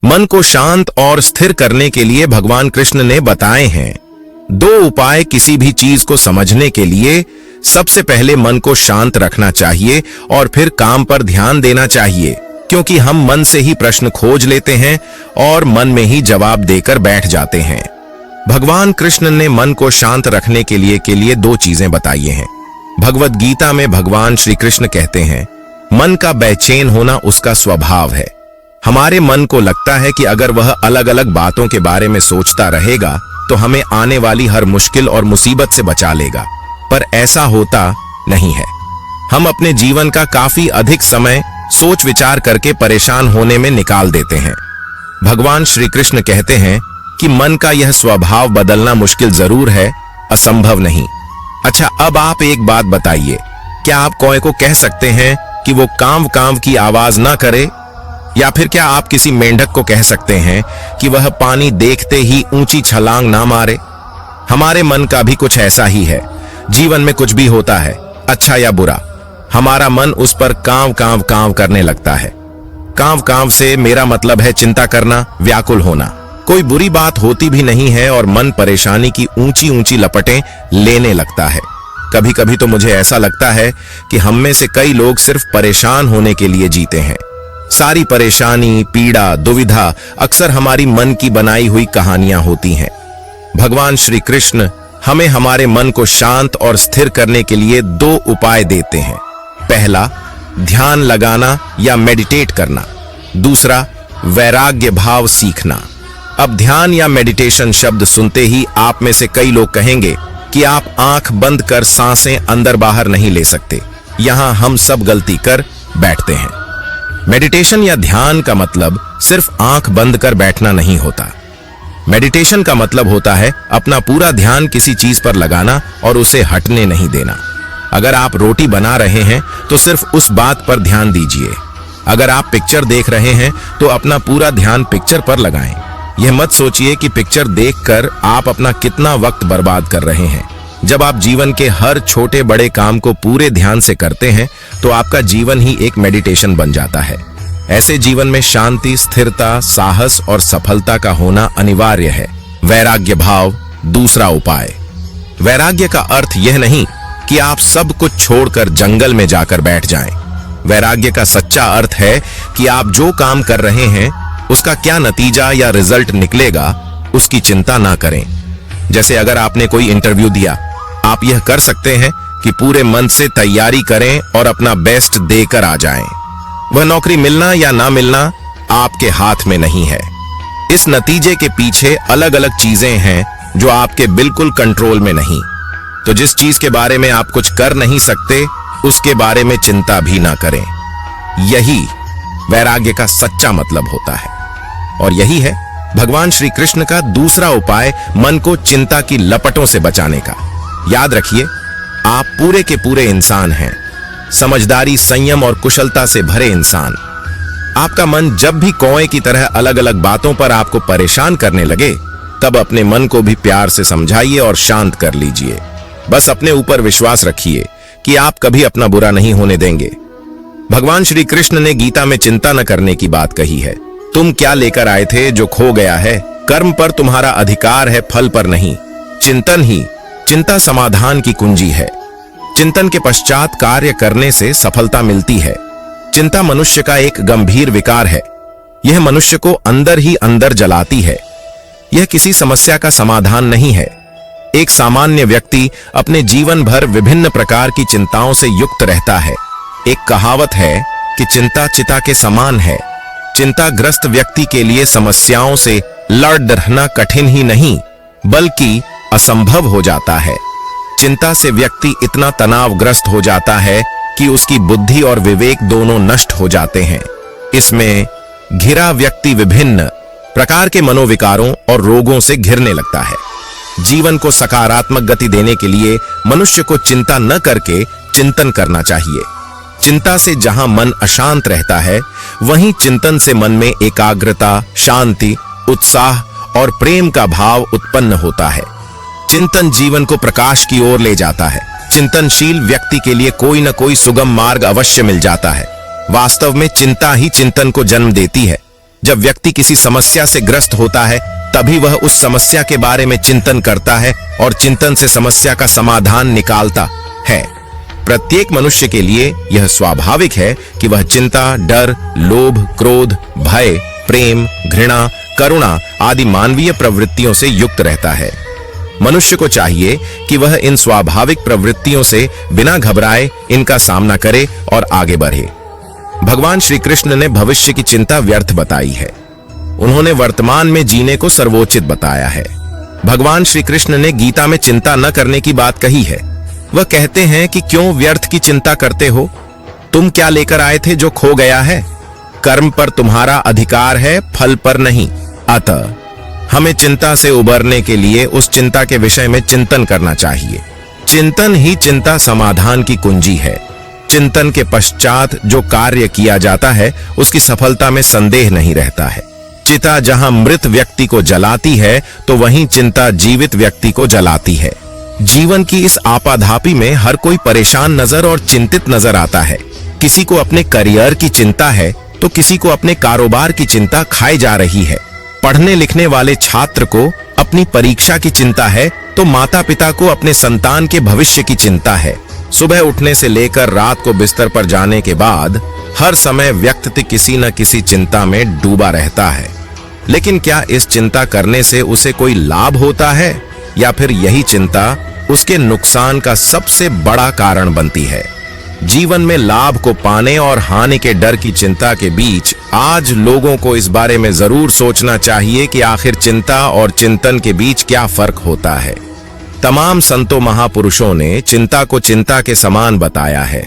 मन को शांत और स्थिर करने के लिए भगवान कृष्ण ने बताए हैं 2 उपाय। किसी भी चीज को समझने के लिए सबसे पहले मन को शांत रखना चाहिए और फिर काम पर ध्यान देना चाहिए, क्योंकि हम मन से ही प्रश्न खोज लेते हैं और मन में ही जवाब देकर बैठ जाते हैं। भगवान कृष्ण ने मन को शांत रखने के लिए 2 चीजें बताई हैं। भगवत गीता में भगवान श्री कृष्ण कहते हैं, मन का बेचैन होना उसका स्वभाव है। हमारे मन को लगता है कि अगर वह अलग अलग बातों के बारे में सोचता रहेगा तो हमें आने वाली हर मुश्किल और मुसीबत से बचा लेगा, पर ऐसा होता नहीं है। हम अपने जीवन का काफी अधिक समय सोच विचार करके परेशान होने में निकाल देते हैं। भगवान श्री कृष्ण कहते हैं कि मन का यह स्वभाव बदलना मुश्किल जरूर है, असंभव नहीं। अच्छा, अब आप एक बात बताइए, क्या आप कोई को कह सकते हैं कि वो कांव कांव की आवाज ना करे? या फिर क्या आप किसी मेंढक को कह सकते हैं कि वह पानी देखते ही ऊंची छलांग ना मारे? हमारे मन का भी कुछ ऐसा ही है। जीवन में कुछ भी होता है, अच्छा या बुरा, हमारा मन उस पर कांव कांव कांव करने लगता है। कांव कांव से मेरा मतलब है चिंता करना, व्याकुल होना। कोई बुरी बात होती भी नहीं है और मन परेशानी की ऊंची ऊंची लपटें लेने लगता है। कभी कभी तो मुझे ऐसा लगता है कि हम में से कई लोग सिर्फ परेशान होने के लिए जीते हैं। सारी परेशानी, पीड़ा, दुविधा अक्सर हमारी मन की बनाई हुई कहानियां होती हैं। भगवान श्री कृष्ण हमें हमारे मन को शांत और स्थिर करने के लिए 2 उपाय देते हैं। पहला, ध्यान लगाना या मेडिटेट करना। दूसरा, वैराग्य भाव सीखना। अब ध्यान या मेडिटेशन शब्द सुनते ही आप में से कई लोग कहेंगे कि आप आंख बंद कर सांसें अंदर बाहर नहीं ले सकते। यहां हम सब गलती कर बैठते हैं। मेडिटेशन या ध्यान का मतलब सिर्फ आंख बंद कर बैठना नहीं होता। मेडिटेशन का मतलब होता है अपना पूरा ध्यान किसी चीज पर लगाना और उसे हटने नहीं देना। अगर आप रोटी बना रहे हैं तो सिर्फ उस बात पर ध्यान दीजिए। अगर आप पिक्चर देख रहे हैं तो अपना पूरा ध्यान पिक्चर पर लगाएं। यह मत सोचिए कि पिक्चर देखकर आप अपना कितना वक्त बर्बाद कर रहे हैं। जब आप जीवन के हर छोटे बड़े काम को पूरे ध्यान से करते हैं तो आपका जीवन ही एक मेडिटेशन बन जाता है। ऐसे जीवन में शांति, स्थिरता, साहस और सफलता का होना अनिवार्य है। वैराग्य भाव, दूसरा उपाय। वैराग्य का अर्थ यह नहीं कि आप सब कुछ छोड़कर जंगल में जाकर बैठ जाएं। वैराग्य का सच्चा अर्थ है कि आप जो काम कर रहे हैं उसका क्या नतीजा या रिजल्ट निकलेगा उसकी चिंता ना करें। जैसे अगर आपने कोई इंटरव्यू दिया, आप यह कर सकते हैं कि पूरे मन से तैयारी करें और अपना बेस्ट देकर आ जाएं। वह नौकरी मिलना या ना मिलना आपके हाथ में नहीं है। इस नतीजे के पीछे अलग अलग चीजें हैं जो आपके बिल्कुल कंट्रोल में नहीं। तो जिस चीज के बारे में आप कुछ कर नहीं सकते उसके बारे में चिंता भी ना करें। यही वैराग्य का सच्चा मतलब होता है। और यही है भगवान श्री कृष्ण का दूसरा उपाय मन को चिंता की लपटों से बचाने का। याद रखिए, आप पूरे के पूरे इंसान हैं, समझदारी, संयम और कुशलता से भरे इंसान। आपका मन जब भी कौए की तरह अलग अलग बातों पर आपको परेशान करने लगे, तब अपने मन को भी प्यार से समझाइए और शांत कर लीजिए। बस अपने ऊपर विश्वास रखिए कि आप कभी अपना बुरा नहीं होने देंगे। भगवान श्री कृष्ण ने गीता में चिंता न करने की बात कही है। तुम क्या लेकर आए थे जो खो गया है? कर्म पर तुम्हारा अधिकार है, फल पर नहीं। चिंता समाधान की कुंजी है। चिंतन के पश्चात कार्य करने से सफलता मिलती है। चिंता मनुष्य का एक गंभीर विकार है। यह मनुष्य को अंदर ही अंदर जलाती है। यह किसी समस्या का समाधान नहीं है। एक सामान्य व्यक्ति अपने जीवन भर विभिन्न प्रकार की चिंताओं से युक्त रहता है। एक कहावत है कि चिंता चिता के समान है। चिंताग्रस्त व्यक्ति के लिए समस्याओं से लड़ रहना कठिन ही नहीं बल्कि असंभव हो जाता है। चिंता से व्यक्ति इतना तनावग्रस्त हो जाता है कि उसकी बुद्धि और विवेक दोनों नष्ट हो जाते हैं। इसमें घिरा व्यक्ति विभिन्न प्रकार के मनोविकारों और रोगों से घिरने लगता है। जीवन को सकारात्मक गति देने के लिए मनुष्य को चिंता न करके चिंतन करना चाहिए। चिंता से जहां मन अशांत रहता है, वहीं चिंतन से मन में एकाग्रता, शांति, उत्साह और प्रेम का भाव उत्पन्न होता है। चिंतन जीवन को प्रकाश की ओर ले जाता है। चिंतनशील व्यक्ति के लिए कोई न कोई सुगम मार्ग अवश्य मिल जाता है। वास्तव में चिंता ही चिंतन को जन्म देती है। जब व्यक्ति किसी समस्या से ग्रस्त होता है तभी वह उस समस्या के बारे में चिंतन करता है और चिंतन से समस्या का समाधान निकालता है। प्रत्येक मनुष्य के लिए यह स्वाभाविक है कि वह चिंता, डर, लोभ, क्रोध, भय, प्रेम, घृणा, करुणा आदि मानवीय प्रवृत्तियों से युक्त रहता है। मनुष्य को चाहिए कि वह इन स्वाभाविक प्रवृत्तियों से बिना घबराए इनका सामना करे और आगे बढ़े। भगवान श्री कृष्ण ने भविष्य की चिंता व्यर्थ बताई है। उन्होंने वर्तमान में जीने को सर्वोचित बताया है। भगवान श्री कृष्ण ने गीता में चिंता न करने की बात कही है। वह कहते हैं कि क्यों व्यर्थ की चिंता करते हो? तुम क्या लेकर आए थे जो खो गया है? कर्म पर तुम्हारा अधिकार है, फल पर नहीं। अतः हमें चिंता से उबरने के लिए उस चिंता के विषय में चिंतन करना चाहिए। चिंतन ही चिंता समाधान की कुंजी है। चिंतन के पश्चात जो कार्य किया जाता है उसकी सफलता में संदेह नहीं रहता है। चिता जहां मृत व्यक्ति को जलाती है तो वहीं चिंता जीवित व्यक्ति को जलाती है। जीवन की इस आपाधापी में हर कोई परेशान नजर और चिंतित नजर आता है। किसी को अपने करियर की चिंता है तो किसी को अपने कारोबार की चिंता खाई जा रही है। पढ़ने लिखने वाले छात्र को अपनी परीक्षा की चिंता है तो माता पिता को अपने संतान के भविष्य की चिंता है। सुबह उठने से लेकर रात को बिस्तर पर जाने के बाद हर समय व्यक्ति किसी न किसी चिंता में डूबा रहता है। लेकिन क्या इस चिंता करने से उसे कोई लाभ होता है या फिर यही चिंता उसके नुकसान का सबसे बड़ा कारण बनती है? जीवन में लाभ को पाने और हानि के डर की चिंता के बीच आज लोगों को इस बारे में जरूर सोचना चाहिए कि आखिर चिंता और चिंतन के बीच क्या फर्क होता है। तमाम संतों महापुरुषों ने चिंता को चिंता के समान बताया है।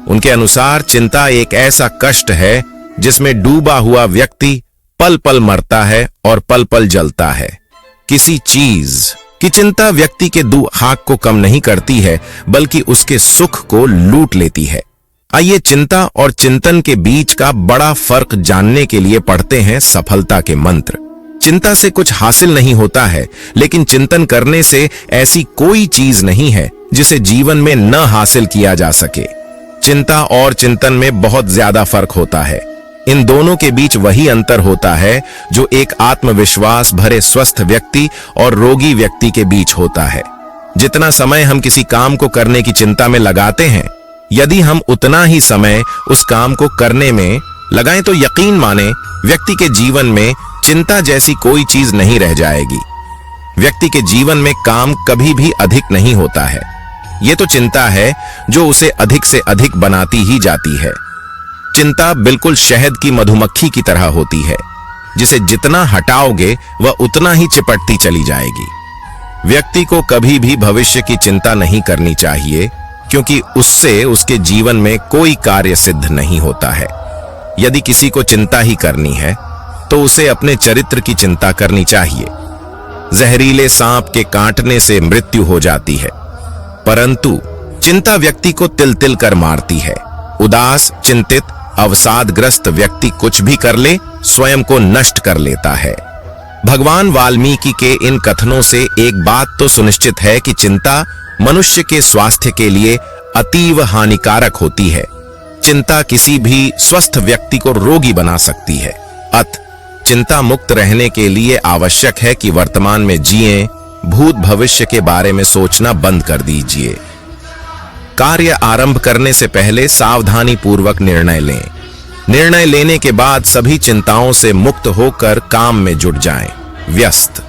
उनके अनुसार चिंता एक ऐसा कष्ट है जिसमें डूबा हुआ व्यक्ति पल पल मरता है और पल पल जलता है। किसी चीज की चिंता व्यक्ति के दुख को कम नहीं करती है बल्कि उसके सुख को लूट लेती है। आइए चिंता और चिंतन के बीच का बड़ा फर्क जानने के लिए पढ़ते हैं सफलता के मंत्र। चिंता से कुछ हासिल नहीं होता है, लेकिन चिंतन करने से ऐसी कोई चीज नहीं है जिसे जीवन में न हासिल किया जा सके। चिंता और चिंतन में बहुत ज्यादा फर्क होता है। इन दोनों के बीच वही अंतर होता है जो एक आत्मविश्वास भरे स्वस्थ व्यक्ति और रोगी व्यक्ति के बीच होता है। जितना समय हम किसी काम को करने की चिंता में लगाते हैं, यदि हम उतना ही समय उस काम को करने में लगाएं तो यकीन माने व्यक्ति के जीवन में चिंता जैसी कोई चीज नहीं रह जाएगी। व्यक्ति के जीवन में काम कभी भी अधिक नहीं होता है। यह तो चिंता है जो उसे अधिक से अधिक बनाती ही जाती है। चिंता बिल्कुल शहद की मधुमक्खी की तरह होती है, जिसे जितना हटाओगे वह उतना ही चिपटती चली जाएगी। व्यक्ति को कभी भी भविष्य की चिंता नहीं करनी चाहिए, क्योंकि उससे उसके जीवन में कोई कार्य सिद्ध नहीं होता है। यदि किसी को चिंता ही करनी है तो उसे अपने चरित्र की चिंता करनी चाहिए। जहरीले सांप के काटने से मृत्यु हो जाती है, परंतु चिंता व्यक्ति को तिल तिल कर मारती है। उदास, चिंतित, अवसादग्रस्त व्यक्ति कुछ भी कर ले स्वयं को नष्ट कर लेता है। भगवान वाल्मीकि के इन कथनों से एक बात तो सुनिश्चित है कि चिंता मनुष्य के स्वास्थ्य के लिए अतीव हानिकारक होती है। चिंता किसी भी स्वस्थ व्यक्ति को रोगी बना सकती है। अतः चिंता मुक्त रहने के लिए आवश्यक है कि वर्तमान में जिएं, भूत भविष्य के बारे में सोचना बंद कर दीजिए। कार्य आरंभ करने से पहले सावधानी पूर्वक निर्णय लें। निर्णय लेने के बाद सभी चिंताओं से मुक्त होकर काम में जुट जाएं। व्यस्त